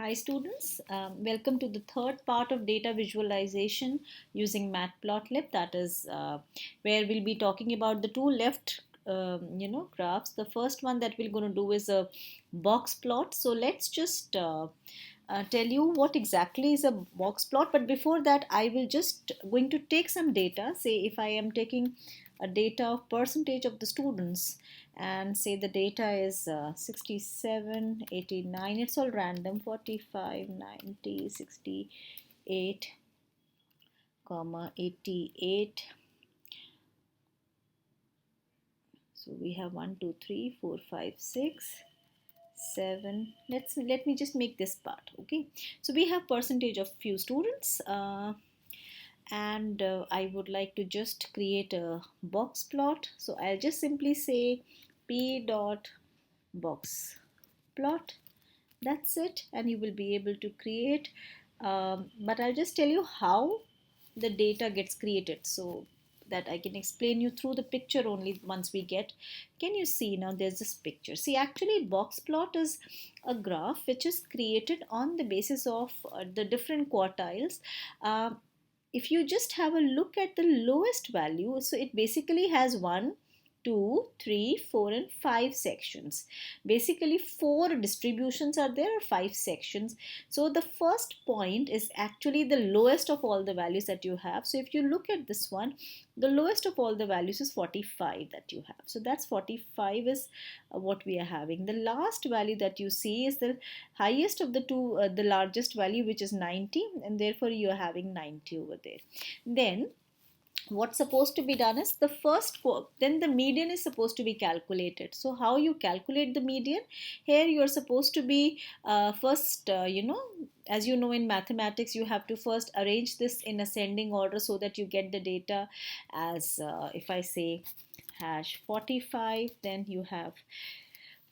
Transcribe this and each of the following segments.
Hi students, welcome to the third part of data visualization using Matplotlib. That is where we'll be talking about the two left graphs. The first one that we're going to do is a box plot. So let's just tell you what exactly is a box plot. But before that, I will just going to take some data. Say if I am taking a data of percentage of the students and say the data is 67, 89, it's all random, 45, 90, 68, comma 88. So we have 1 2 3 4 5 6 7. Let me just make this part. Okay, so we have percentage of few students, and I would like to just create a box plot. So I'll just simply say p dot box plot. That's it, and you will be able to create, but I'll just tell you how the data gets created so that I can explain you through the picture only once we get. Can you see now there's this picture? See, actually box plot is a graph which is created on the basis of the different quartiles. uh, if you just have a look at the lowest value, so it basically has 1 2 3 4 and 5 sections. Basically 4 distributions are there, or 5 sections. So the first point is actually the lowest of all the values that you have. So if you look at this one, the lowest of all the values is 45 that you have. So that's 45 is what we are having. The last value that you see is the highest of the two, the largest value, which is 90, and therefore you are having 90 over there. Then what's supposed to be done is the first then the median is supposed to be calculated. So how you calculate the median? Here you are supposed to be first as you know, in mathematics you have to first arrange this in ascending order so that you get the data as if I say hash 45, then you have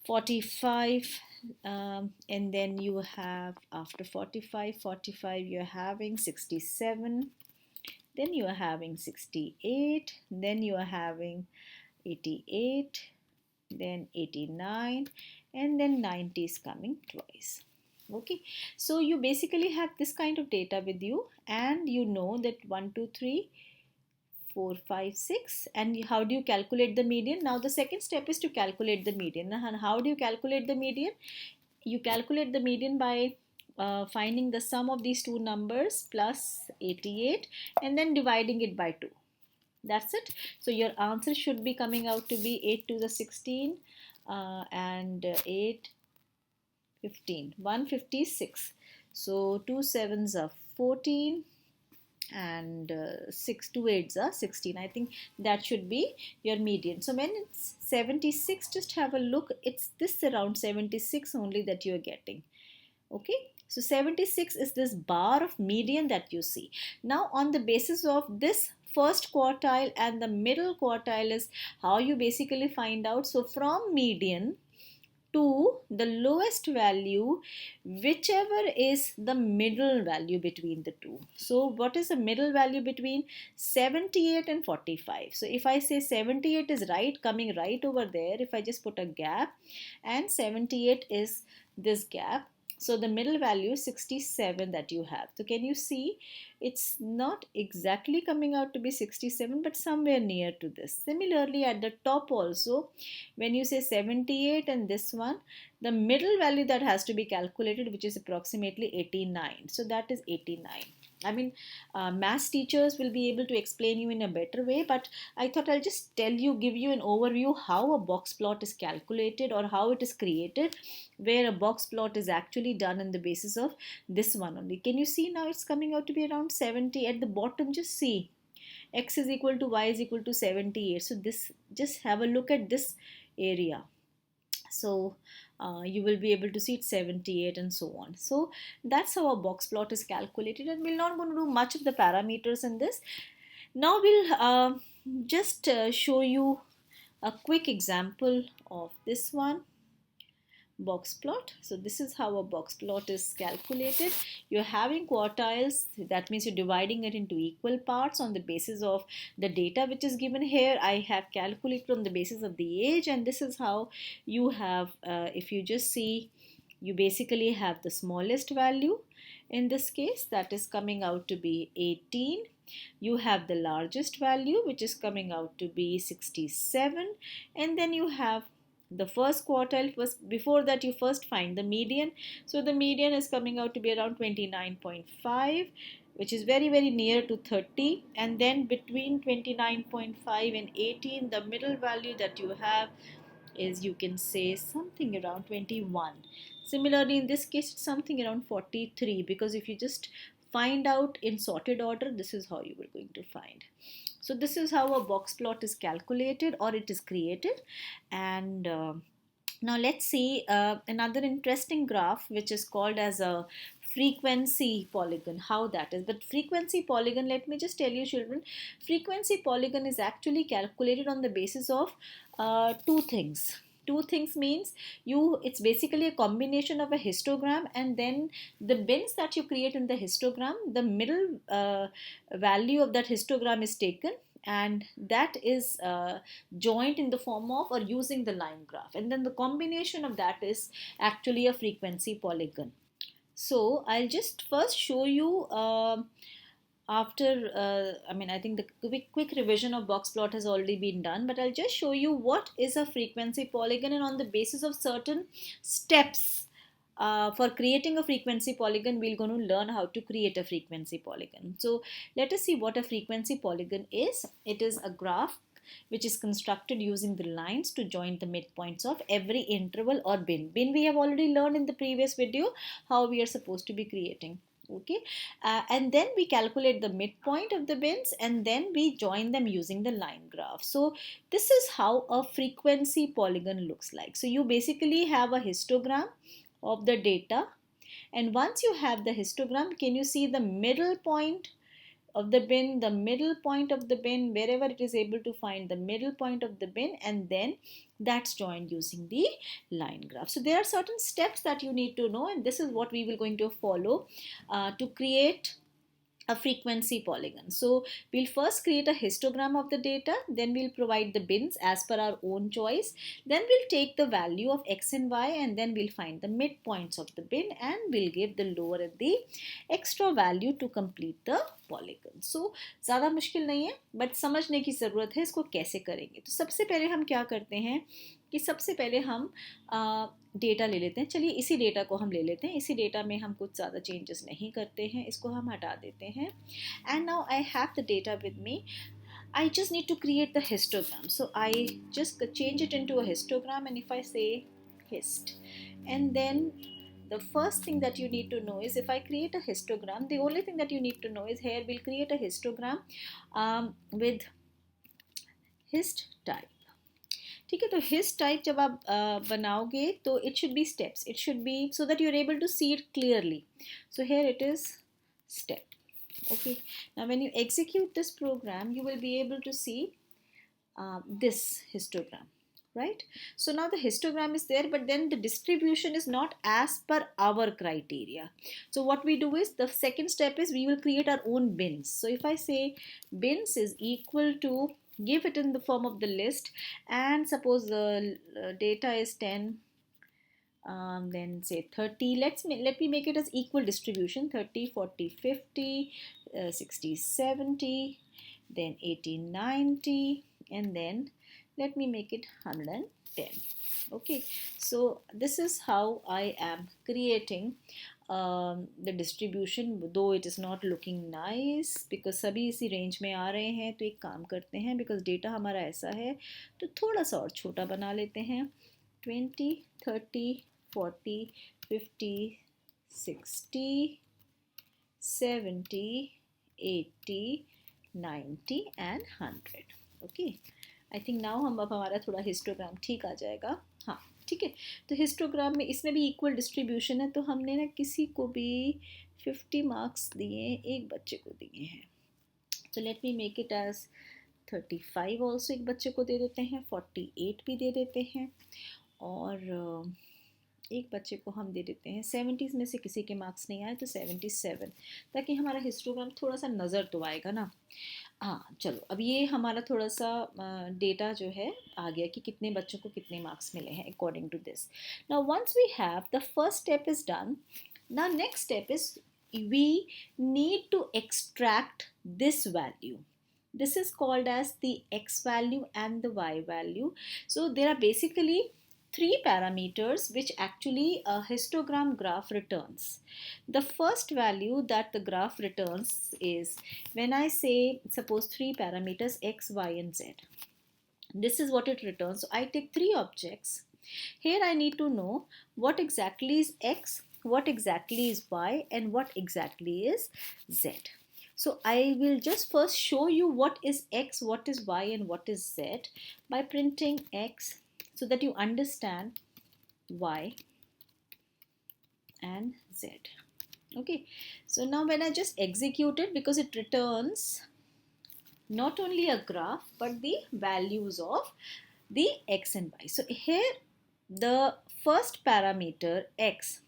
45, and then you have after 45 you're having 67, then you are having 68, then you are having 88, then 89, and then 90 is coming twice. Okay, so you basically have this kind of data with you, and you know that 1 2 3 4 5 6. And how do you calculate the median? Now the second step is to calculate the median. And how do you calculate the median? You calculate the median by finding the sum of these two numbers plus 88 and then dividing it by 2. That's it. So your answer should be coming out to be 8 to the 16, and 8 15 156. So 2 sevens are 14, and 6 2 8s are 16. I think that should be your median. So when it's 76, just have a look, it's this around 76 only that you're getting. Okay, so 76 is this bar of median that you see. Now on the basis of this first quartile and the middle quartile is how you basically find out. So from median to the lowest value, whichever is the middle value between the two. So what is the middle value between 78 and 45? So if I say 78 is right, coming right over there, if I just put a gap, and 78 is this gap, so the middle value is 67 that you have. So can you see, it's not exactly coming out to be 67, but somewhere near to this. Similarly at the top also, when you say 78 and this one, the middle value that has to be calculated, which is approximately 89. So that is 89. I mean, math teachers will be able to explain you in a better way, but I thought I'll just tell you, give you an overview how a box plot is calculated or how it is created, where a box plot is actually done on the basis of this one only. Can you see now it's coming out to be around 70 at the bottom? Just see, x is equal to y is equal to 78. So this, just have a look at this area. So you will be able to see it 78 and so on. So that's how a box plot is calculated, and we're not going to do much of the parameters in this. Now we'll just show you a quick example of this one, box plot. So this is how a box plot is calculated. You're having quartiles, that means you're dividing it into equal parts on the basis of the data which is given here. I have calculated on the basis of the age, and this is how you have, if you just see you basically have the smallest value in this case, that is coming out to be 18. You have the largest value, which is coming out to be 67, and then you have the first quartile. First, before that, you first find the median. So the median is coming out to be around 29.5, which is very very near to 30, and then between 29.5 and 18, the middle value that you have is, you can say, something around 21. Similarly, in this case, it's something around 43, because if you just find out in sorted order, this is how you were going to find. So this is how a box plot is calculated, or it is created. And now let's see another interesting graph, which is called as a frequency polygon, how that is. But frequency polygon, let me just tell you children, frequency polygon is actually calculated on the basis of two things. Two things means, it's basically a combination of a histogram, and then the bins that you create in the histogram, the middle value of that histogram is taken, and that is joined in the form of, or using the line graph, and then the combination of that is actually a frequency polygon. So I'll just first show you I think the quick revision of box plot has already been done, but I'll just show you what is a frequency polygon, and on the basis of certain steps for creating a frequency polygon, we're going to learn how to create a frequency polygon. So let us see what a frequency polygon is. It is a graph which is constructed using the lines to join the midpoints of every interval or bin. Bin we have already learned in the previous video how we are supposed to be creating. Okay, and then we calculate the midpoint of the bins, and then we join them using the line graph. So this is how a frequency polygon looks like. So you basically have a histogram of the data, and once you have the histogram, can you see the middle point of the bin, the middle point of the bin, wherever it is able to find the middle point of the bin, and then that's joined using the line graph. So there are certain steps that you need to know, and this is what we will going to follow to create a frequency polygon. So we'll first create a histogram of the data, then we'll provide the bins as per our own choice, then we'll take the value of x and y, and then we'll find the midpoints of the bin, and we'll give the lower and the extra value to complete the polygon. So ज़्यादा मुश्किल नहीं है, but समझने की ज़रूरत है इसको कैसे करेंगे. तो सबसे पहले हम क्या करते हैं कि सबसे पहले हम डेटा ले लेते हैं. चलिए इसी डेटा को हम ले लेते हैं. इसी डेटा में हम कुछ ज़्यादा चेंजेस नहीं करते हैं, इसको हम हटा देते हैं. And now I have the data with me. I just need to create the histogram. So I just change it into a histogram, and if I say hist, and then the first thing that you need to know is, if I create a histogram, the only thing that you need to know is, here we'll create a histogram with hist type. ठीक है, तो hist type जब आप बनाओगे तो it should be steps, it should be so that you are able to see it clearly. So here it is step. Okay, now when you execute this program, you will be able to see this histogram, right? So now the histogram is there, but then the distribution is not as per our criteria. So what we do is, the second step is, we will create our own bins. So if I say bins is equal to, give it in the form of the list, and suppose the data is 10, then say 30. Let me make it as equal distribution: 30, 40, 50, 60, 70, then 80, 90, and then let me make it 110. Okay, so this is how I am creating the distribution, though it is not looking nice, because सभी इसी range में आ रहे हैं. तो एक काम करते हैं, because डेटा हमारा ऐसा है, तो थोड़ा सा और छोटा बना लेते हैं. 20, 30, 40, 50, 60, 70, 80, 90 and 100. Okay, I think now अब हमारा थोड़ा हिस्टोग्राम ठीक आ जाएगा. हाँ ठीक है, तो हिस्टोग्राम में इसमें भी इक्वल डिस्ट्रीब्यूशन है, तो हमने ना किसी को भी 50 मार्क्स दिए, एक बच्चे को दिए हैं. तो let me make it as 35 also, एक बच्चे को दे देते हैं. 48 भी दे देते हैं, और एक बच्चे को हम दे देते हैं. 70s में से किसी के मार्क्स नहीं आए तो 77, ताकि हमारा हिस्टोग्राम थोड़ा सा नज़र तो आएगा ना. हाँ चलो, अब ये हमारा थोड़ा सा डेटा जो है आ गया कि कितने बच्चों को कितने मार्क्स मिले हैं according to this. Now once we have the first step is done, now next step is we need to extract this value. This is called as the x value and the y value. So there are basically three parameters which actually a histogram graph returns. The first value that the graph returns is when I say suppose three parameters x, y and z. This is what it returns. So I take three objects. Here I need to know what exactly is x, what exactly is y, and what exactly is z. So I will just first show you what is x, what is y, and what is z by printing x so that you understand y and z. Okay, so now when I just execute it, because it returns not only a graph but the values of the x and y. So here the first parameter x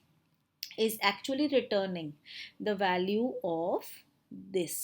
is actually returning the value of this.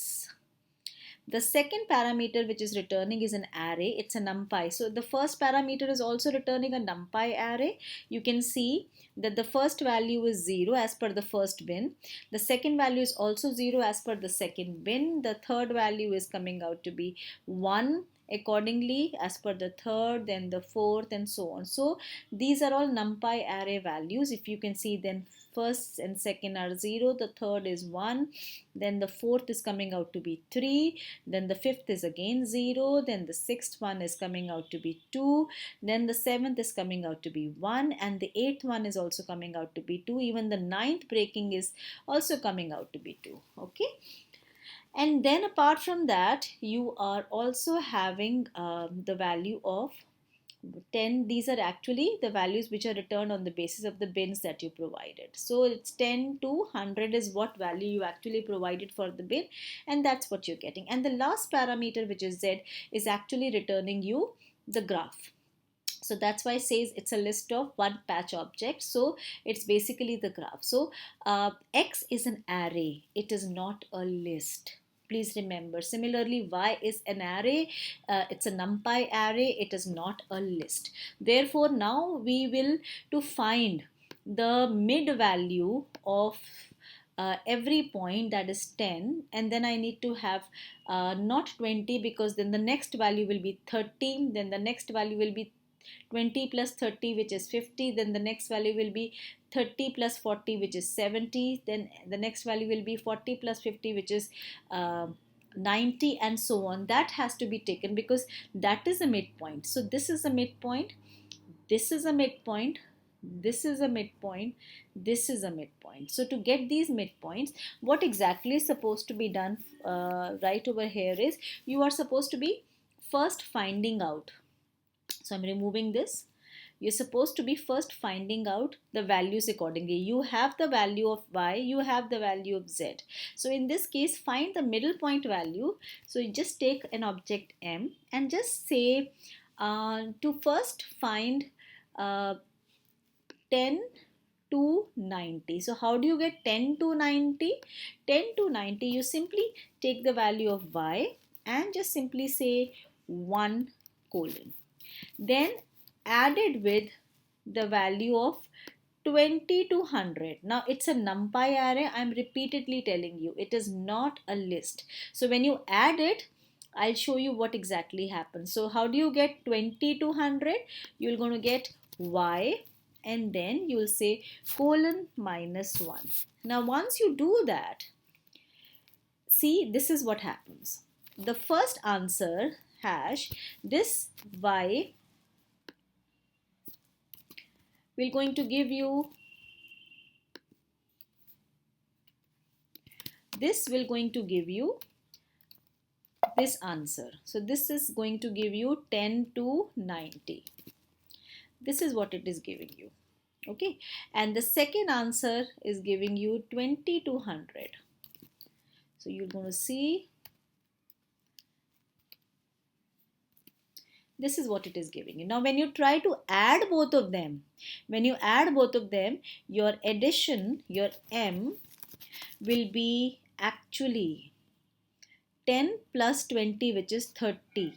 The second parameter which is returning is an array. It's a numpy. So the first parameter is also returning a numpy array. You can see that the first value is 0 as per the first bin. The second value is also 0 as per the second bin. The third value is coming out to be 1 accordingly as per the third, then the fourth, and so on. So these are all numpy array values. If you can see, then first and second are 0, the third is 1, then the fourth is coming out to be 3, then the fifth is again 0, then the sixth one is coming out to be 2, then the seventh is coming out to be 1, and the eighth one is also coming out to be 2. Even the ninth breaking is also coming out to be 2. Okay. And then apart from that, you are also having the value of 10. These are actually the values which are returned on the basis of the bins that you provided. So it's 10 to 100 is what value you actually provided for the bin, and that's what you're getting. And the last parameter, which is z, is actually returning you the graph. So that's why it says it's a list of one patch object. So it's basically the graph. So x is an array, it is not a list. Please remember. Similarly, y is an array, it's a numpy array, it is not a list. Therefore now we will to find the mid value of every point, that is 10, and then I need to have not 20, because then the next value will be 13, then the next value will be 20 plus 30, which is 50, then the next value will be 30 plus 40, which is 70, then the next value will be 40 plus 50, which is 90, and so on. That has to be taken because that is a midpoint. So this is a midpoint, this is a midpoint, this is a midpoint, this is a midpoint. So to get these midpoints, what exactly is supposed to be done right over here is you are supposed to be first finding out. So I'm removing this. You're supposed to be first finding out the values accordingly. You have the value of y, you have the value of z. So in this case, find the middle point value. So you just take an object m and just say to first find 10 to 90. So how do you get 10 to 90? 10 to 90, you simply take the value of y and just simply say 1 colon. Then added with the value of 20 to 100. Now it's a numpy array. I'm repeatedly telling you it is not a list. So when you add it, I'll show you what exactly happens. So how do you get 20 to 100? You're going to get y and then you'll say colon minus 1. Now once you do that, see, this is what happens. The first answer hash, this y will going to give you, this will going to give you this answer. So this is going to give you 10 to 90. This is what it is giving you. Okay, and the second answer is giving you 20 to 100. So you're going to see this is what it is giving you. Now when you try to add both of them, your addition, your m will be actually 10 plus 20, which is 30.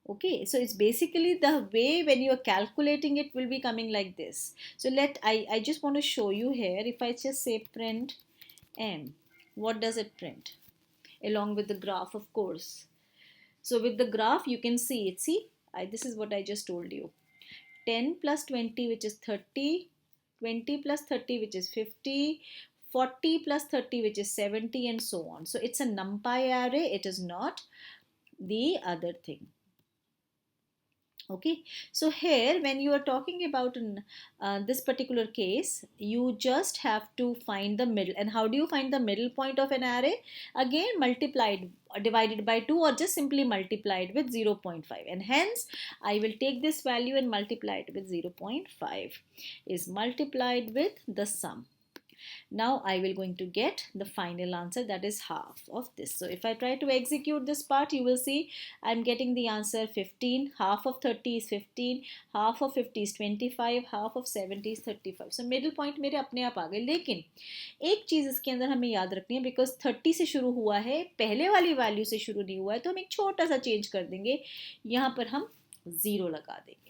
Okay, so it's basically the way when you are calculating it will be coming like this. So I just want to show you here. If I just say print M, what does it print? Along with the graph, of course. So with the graph, you can see it. See, this is what I just told you. 10 plus 20, which is 30. 20 plus 30, which is 50. 40 plus 30, which is 70, and so on. So it's a NumPy array. It is not the other thing. Okay, so here when you are talking about this particular case, you just have to find the middle. And how do you find the middle point of an array? Again, multiplied, divided by 2, or just simply multiplied with 0.5. And hence I will take this value and multiply it with 0.5 is multiplied with the sum. Now I will going to get the final answer, that is half of this. So if I try to execute this part, you will see I'm getting the answer 15. Half of 30 is 15, half of 50 is 25, half of 70 is 35. So middle point मेरे अपने आप आ गए. लेकिन एक चीज़ इसके अंदर हमें याद रखनी है, बिकॉज 30 से शुरू हुआ है, पहले वाली वैल्यू से शुरू नहीं हुआ है, तो हम एक छोटा सा चेंज कर देंगे. यहाँ पर हम 0 लगा देंगे.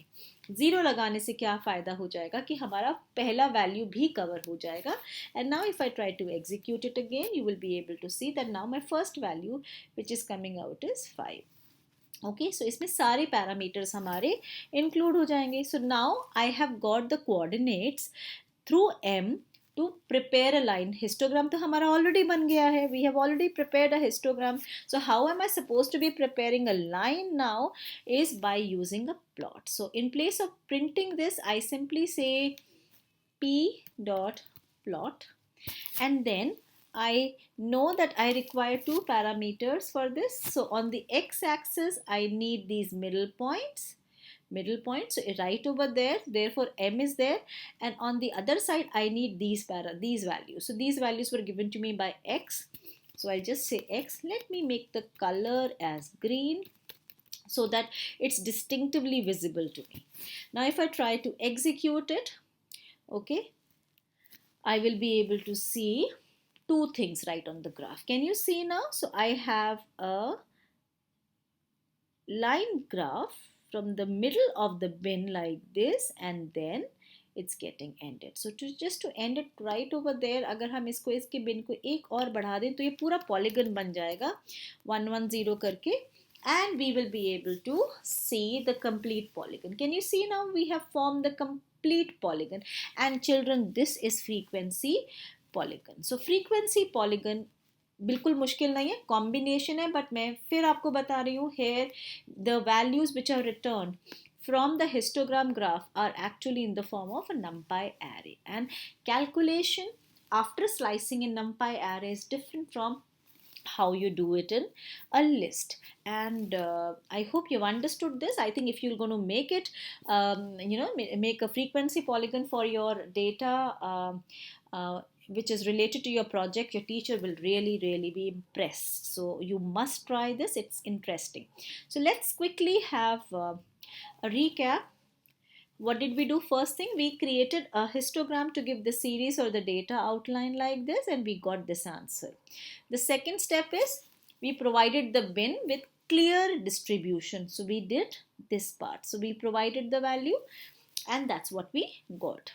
0 लगाने से क्या फ़ायदा हो जाएगा कि हमारा पहला वैल्यू भी कवर हो जाएगा. And now if I try to execute it again, you will be able to see that now my first value which is coming out is 5. Okay, so इसमें सारे पैरामीटर्स हमारे इंक्लूड हो जाएंगे. So now I have got the coordinates through m to prepare a line. Histogram तो हमारा already बन गया है. We have already prepared a histogram. So how am I supposed to be preparing a line now is by using a plot. So in place of printing this, I simply say p dot plot, and then I know that I require two parameters for this. So on the x-axis, I need these middle points, so right over there, therefore m is there, and on the other side I need these values. So these values were given to me by x, so I'll just say x. Let me make the color as green so that it's distinctively visible to me. Now if I try to execute it, okay, I will be able to see two things right on the graph. Can you see now? So I have a line graph from the middle of the bin like this, and then it's getting ended. So just to end it right over there, अगर हम इसके bin को एक और बढ़ा दें तो ये पूरा polygon बन जाएगा 110 करके, and we will be able to see the complete polygon. Can you see now? We have formed the complete polygon. And children, this is frequency polygon. So frequency polygon बिल्कुल मुश्किल नहीं है, कॉम्बिनेशन है, but मैं फिर आपको बता रही हूँ. Here the values which are return from the histogram graph are actually in the form of a NumPy array, and calculation after slicing in NumPy array is different from how you do it in a list. And I hope you've understood this. I think if you're going to make it, make a frequency polygon for your data, which is related to your project, your teacher will really be impressed. So you must try this, it's interesting. So let's quickly have a recap. What did we do? First thing, we created a histogram to give the series or the data outline like this, and we got this answer. The second step is we provided the bin with clear distribution. So we did this part. So we provided the value, and that's what we got.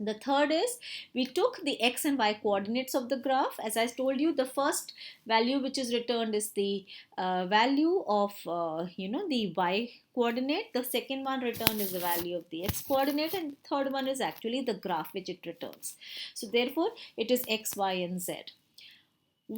The third is we took the x and y coordinates of the graph. As I told you, the first value which is returned is the value of the y coordinate. The second one returned is the value of the x coordinate, and the third one is actually the graph which it returns. So therefore it is x, y and z.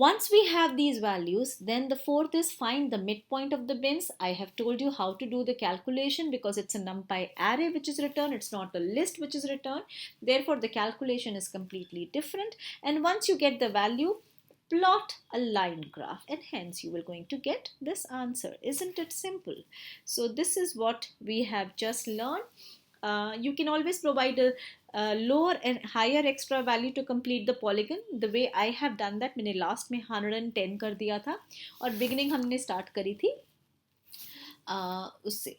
Once we have these values, then the fourth is find the midpoint of the bins. I have told you how to do the calculation because it's a NumPy array which is returned. It's not a list which is returned. Therefore, the calculation is completely different. And once you get the value, plot a line graph, and hence you will going to get this answer. Isn't it simple? So this is what we have just learned. You can always provide a lower and higher extra value to complete the polygon. The way I have done that, मैंने last में 110 कर दिया था और beginning हमने start करी थी उससे.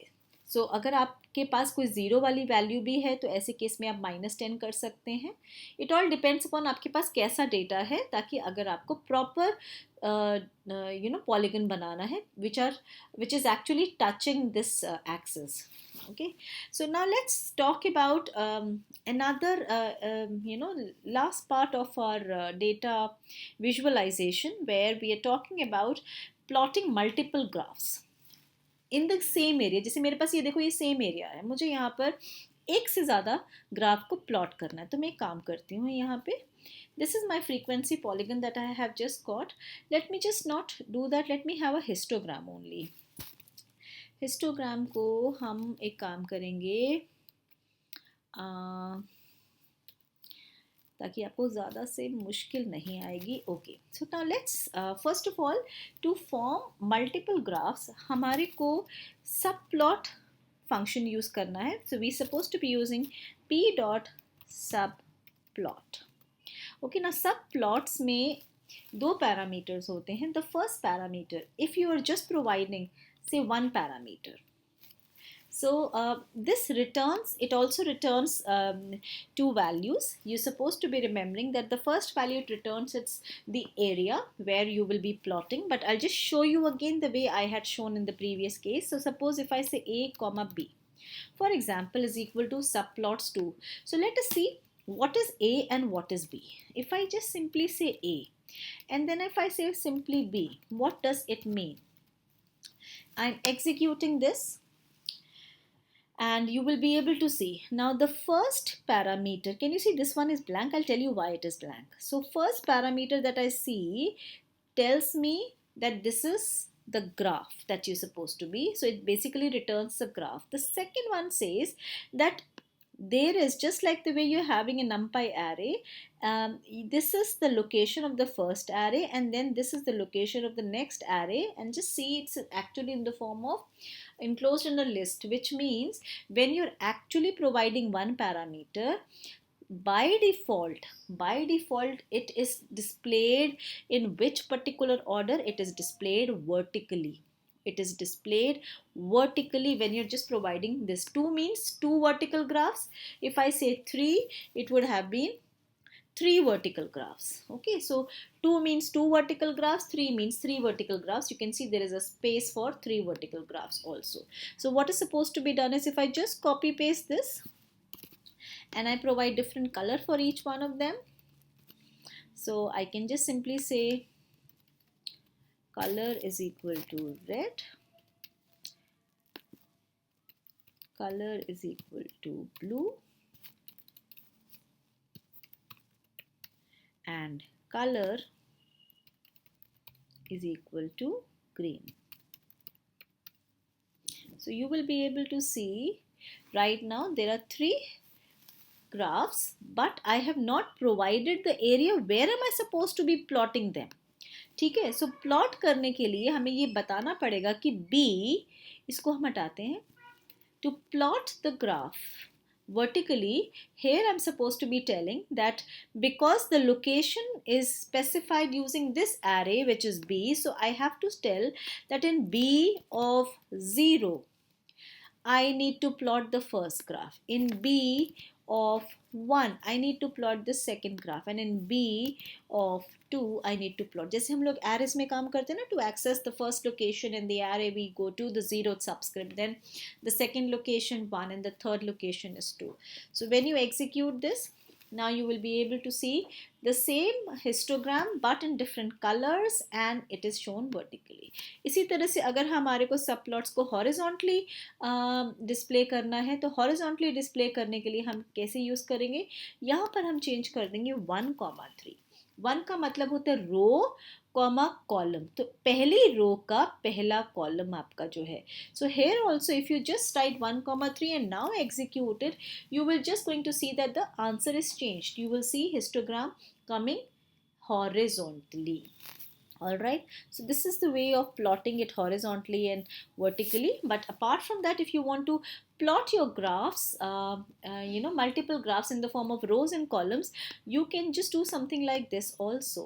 सो अगर आपके पास कोई ज़ीरो वाली वैल्यू भी है तो ऐसे केस में आप -10 कर सकते हैं. इट ऑल डिपेंड्स अपॉन आपके पास कैसा डेटा है, ताकि अगर आपको प्रॉपर पॉलीगन बनाना है which is actually touching this axis. Okay, so now let's talk about another last part of our data visualization, where we are talking about plotting multiple graphs in the same area. जैसे मेरे पास ये देखो, ये same area है, मुझे यहाँ पर एक से ज़्यादा ग्राफ को प्लॉट करना है. तो मैं एक काम करती हूँ, यहाँ पे this is my frequency polygon that I have just got. Let me just not do that, let me have a histogram only. Histogram को हम एक काम करेंगे ताकि आपको ज़्यादा से मुश्किल नहीं आएगी. Okay, so now let's first of all to form multiple graphs हमारे को सब प्लॉट फंक्शन यूज़ करना है. So we suppose to be using p dot subplot. Okay, ना सब प्लॉट्स में दो पैरामीटर्स होते हैं. The first parameter, if you are just providing say one parameter, so this returns, it also returns two values. You're supposed to be remembering that the first value it returns, it's the area where you will be plotting, but I'll just show you again the way I had shown in the previous case. So suppose if I say a comma b, for example, is equal to subplots 2. So let us see what is a and what is b. If I just simply say a and then if I say simply b, what does it mean? I'm executing this and you will be able to see. Now the first parameter, can you see this one is blank? I'll tell you why it is blank. So first parameter that I see tells me that this is the graph that you're supposed to be. So it basically returns the graph. The second one says that there is, just like the way you're having a NumPy array, this is the location of the first array and then this is the location of the next array, and just see it's actually in the form of enclosed in a list, which means when you're actually providing one parameter, by default it is displayed in which particular order? It is displayed vertically. It is displayed vertically when you're just providing this. 2 means 2 vertical graphs. If I say 3, it would have been 3 vertical graphs. Okay, so 2 means 2 vertical graphs, 3 means 3 vertical graphs. You can see there is a space for 3 vertical graphs also. So what is supposed to be done is, if I just copy paste this and I provide different color for each one of them, so I can just simply say color is equal to red, color is equal to blue, and color is equal to green. So you will be able to see right now there are 3 graphs, but I have not provided the area where am I supposed to be plotting them. ठीक है, सो plot करने के लिए हमें ये बताना पड़ेगा कि B, इसको हम हटाते हैं, to plot the graph vertically, here I'm supposed to be telling that because the location is specified using this array which is B, so I have to tell that in B of 0 I need to plot the first graph, in B of 1 I need to plot the second graph, and in B of 2 I need to plot. जैसे हम लोग arrays में काम करते हैं ना, to access the first location in the array we go to the 0th subscript, then the second location 1 and the third location is 2. So when you execute this, now you will be able to see the same histogram but in different colors and it is shown vertically. इसी तरह से अगर हमारे को सब plots को horizontally display करना है, तो हॉरिजॉन्टली डिस्प्ले करने के लिए हम कैसे यूज़ करेंगे, यहाँ पर हम चेंज कर देंगे 1,3. 1 का मतलब होता है रो कॉमा कॉलम, तो पहली रो का पहला कॉलम आपका जो है. So here also if you just right 1,3 and now execute it, you will just going to see that the answer is changed. You will see histogram coming horizontally. All right, so this is the way of plotting it horizontally and vertically. But apart from that, if you want to plot your graphs, multiple graphs in the form of rows and columns, you can just do something like this also.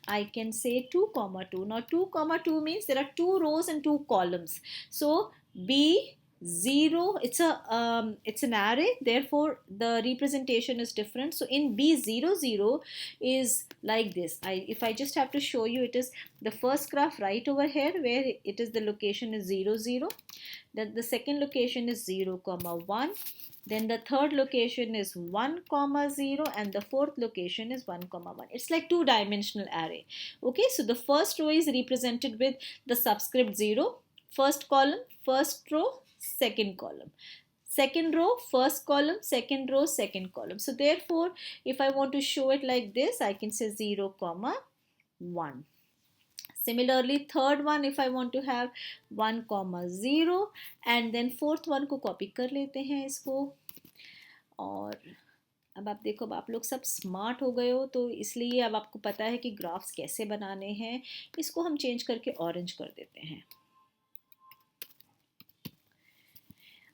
I can say 2,2. Now 2,2 means there are 2 rows and 2 columns. So B 0, it's an array, therefore the representation is different. So in B00 is like this. If I just have to show you, it is the first graph right over here where it is the location is 0 0, then the second location is 0 comma 1, then the third location is 1 comma 0, and the fourth location is 1 comma 1. It's like two-dimensional array. Okay, so the first row is represented with the subscript 0, first column, first row, second column, second row, first column, second row, second column. So therefore, if I want to show it like this, I can say 0 comma 1. Similarly, third one, if I want to have 1 comma 0, and then fourth one को copy कर लेते हैं इसको. और अब आप देखो, अब आप लोग सब स्मार्ट हो गए हो, तो इसलिए अब आपको पता है कि ग्राफ्स कैसे बनाने हैं. इसको हम चेंज करके ऑरेंज कर देते हैं.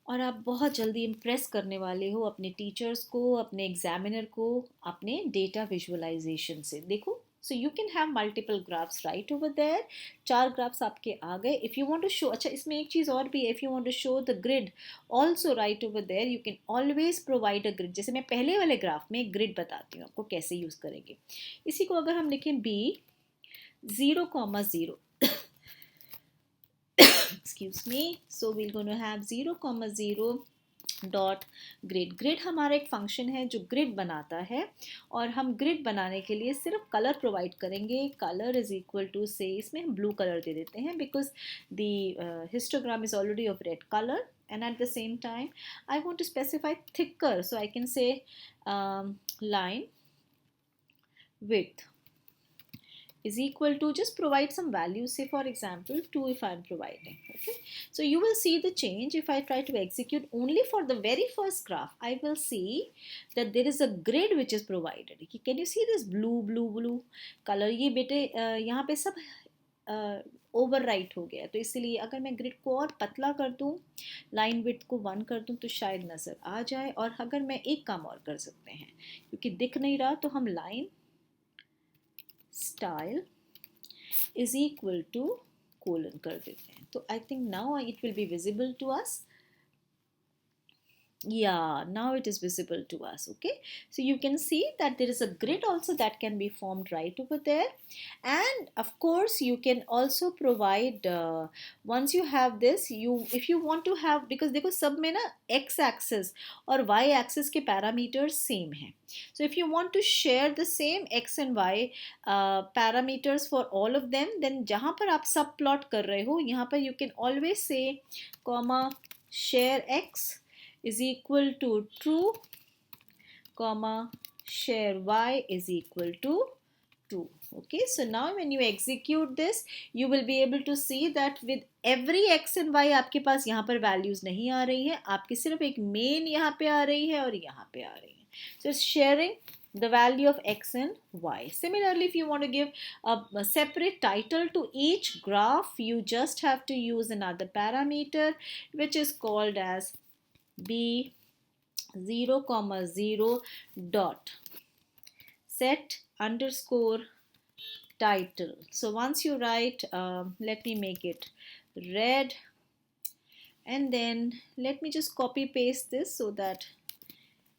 और आप बहुत जल्दी इम्प्रेस करने वाले हो अपने टीचर्स को, अपने एग्जामिनर को, अपने डेटा विजुअलाइजेशन से. देखो, so you can have multiple graphs right over there. 4 graphs आपके आ गए. If you want to show, अच्छा इसमें एक चीज़ और भी है, if you want to show the grid also right over there, you can always provide a grid. जैसे मैं पहले वाले ग्राफ में एक ग्रिड बताती हूँ आपको कैसे यूज़ करेंगे. इसी को अगर हम लिखें B 0, 0 excuse me, so we're going to have 0, 0 dot grid. Grid हमारा एक फंक्शन है जो ग्रिड बनाता है, और हम ग्रिड बनाने के लिए सिर्फ कलर प्रोवाइड करेंगे. कलर इज इक्वल टू, से इसमें हम ब्लू कलर दे देते हैं because the histogram is already of red colour, and at the same time I want to specify thicker, so I can say line width is equal to, just provide some values, say for example 2 if I'm providing. Okay, so you will see the change. If I try to execute only for the very first graph, I will see that there is a grid which is provided. Can you see this blue color? ये बेटे यहाँ पे सब over right हो गया, तो इसलिए अगर मैं ग्रिड को और पतला कर दूँ, लाइन विड्थ को 1 कर दूँ, तो शायद नज़र आ जाए. और अगर मैं एक काम और कर सकते हैं, क्योंकि दिख नहीं रहा, तो हम line style is equal to colon कर देते हैं. तो I think now it will be visible to us. Yeah, now it is visible to us. Okay, so you can see that there is a grid also that can be formed right over there. And of course you can also provide once you have this, you if you want to have, because देखो सब में ना x axis और y axis के parameters same हैं. So if you want to share the same x and y parameters for all of them, then जहाँ पर आप सब plot कर रहे हो, यहाँ पर you can always say comma share x is equal to true, comma share y is equal to 2. Okay, so now when you execute this, you will be able to see that with every x and y आपके पास यहाँ पर values नहीं आ रही है, आपकी सिर्फ एक main यहाँ पे आ रही है और यहाँ पे आ रही है. So it's sharing the value of x and y. Similarly, if you want to give a separate title to each graph, you just have to use another parameter which is called as B 0, 0 dot set underscore title. So once you write, let me make it red, and then let me just copy paste this so that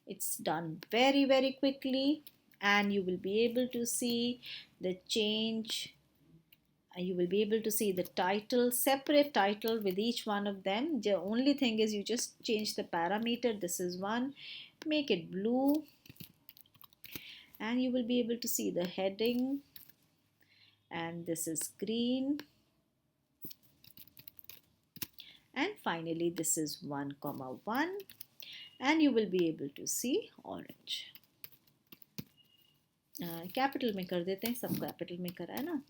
it's done very quickly, and you will be able to see the change. You will be able to see the title, separate title with each one of them. The only thing is you just change the parameter. This is 1, make it blue, and you will be able to see the heading, and this is green, and finally this is 1, 1, and you will be able to see orange. Capital में कर देते हैं, सब capital में करा है ना.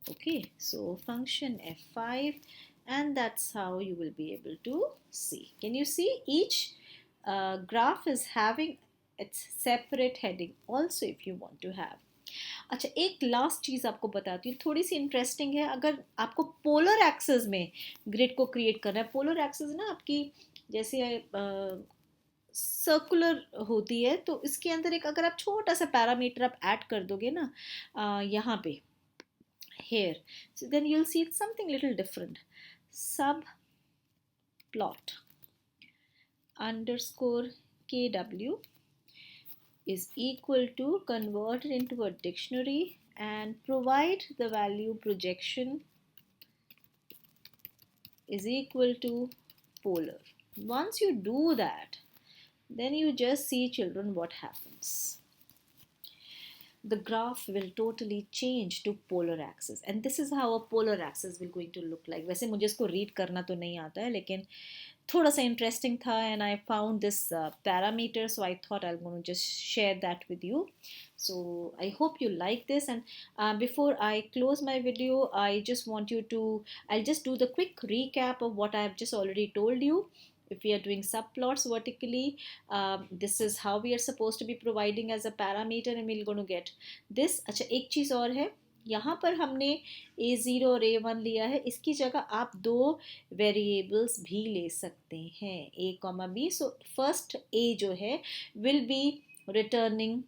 Okay, so function f5, and that's how you will be able to see. Can you see each graph is having its separate heading also if you want to have. अच्छा, एक लास्ट चीज़ आपको बताती हूँ, थोड़ी सी इंटरेस्टिंग है. अगर आपको polar axis में ग्रिड को क्रिएट करना है, पोलर एक्सिस ना आपकी जैसे सर्कुलर होती है, तो इसके अंदर एक अगर आप छोटा सा पैरामीटर आप ऐड कर दोगे ना यहाँ पे, here, so then you'll see it's something little different. Sub plot underscore kw is equal to, convert it into a dictionary and provide the value projection is equal to polar. Once you do that, then you just see, children, what happens. The graph will totally change to polar axis, and this is how a polar axis will going to look like. वैसे मुझे इसको read करना तो नहीं आता है, लेकिन थोड़ा सा interesting था, and I found this parameter, so I thought I'm going to just share that with you. So I hope you like this, and before I close my video, I'll just do the quick recap of what I've just already told you. If we are doing subplots vertically, this is how we are supposed to be providing as a parameter, and we're going to get this. अच्छा, एक चीज़ और है, यहाँ पर हमने a0 और a1 लिया है, इसकी जगह आप दो वेरिएबल्स भी ले सकते हैं, a, b. So first a जो है will be returning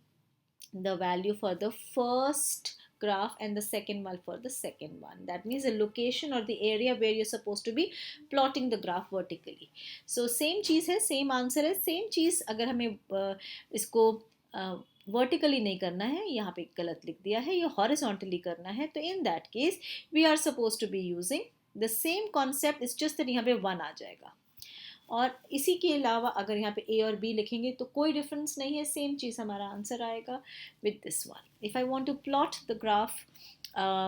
the value for the first graph and the second one for the second one. That means the location or the area where you're supposed to be plotting the graph vertically. So same चीज़ है, same answer है. Same चीज़ अगर हमें इसको vertically नहीं करना है, यहाँ पे गलत लिख दिया है, ये हॉरिजॉन्टली करना है, तो in that case we are suppose to be using the same concept, it's just that यहाँ पे 1 आ जाएगा. और इसी के अलावा अगर यहाँ पे a और b लिखेंगे तो कोई डिफरेंस नहीं है, सेम चीज़ हमारा आंसर आएगा with this one. If I want to plot the graph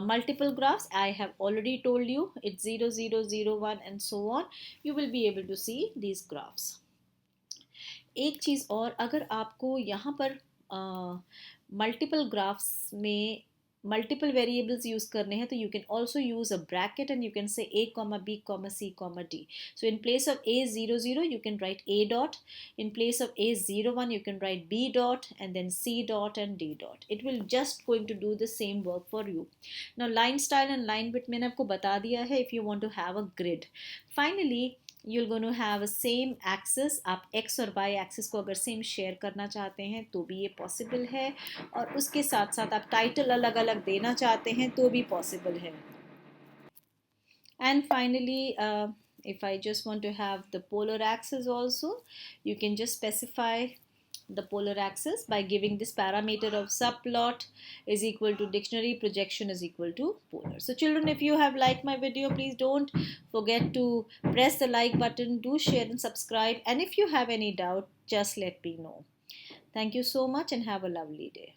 multiple graphs, I have already told you it's 0 0 0 1 and so on. You will be able to see these graphs. एक चीज़ और, अगर आपको यहाँ पर multiple graphs में multiple variables use करने हैं, तो you can also use a bracket and you can say a, b, c, d. So in place of a0 0 you can write a dot, in place of a0 1 you can write b dot, and then c dot and d dot. It will just going to do the same work for you. Now line style and line width मैंने आपको बता दिया है if you want to have a grid. Finally you're going to have a same axis. आप x और y axis को अगर same share करना चाहते हैं तो भी ये पॉसिबल है, और उसके साथ साथ आप टाइटल अलग अलग देना चाहते हैं तो भी पॉसिबल है. And finally, if I just want to have the polar axis also, you can just specify the polar axis by giving this parameter of subplot is equal to dictionary projection is equal to polar. So children, if you have liked my video, please don't forget to press the like button, do share and subscribe, and if you have any doubt, just let me know. Thank you so much and have a lovely day.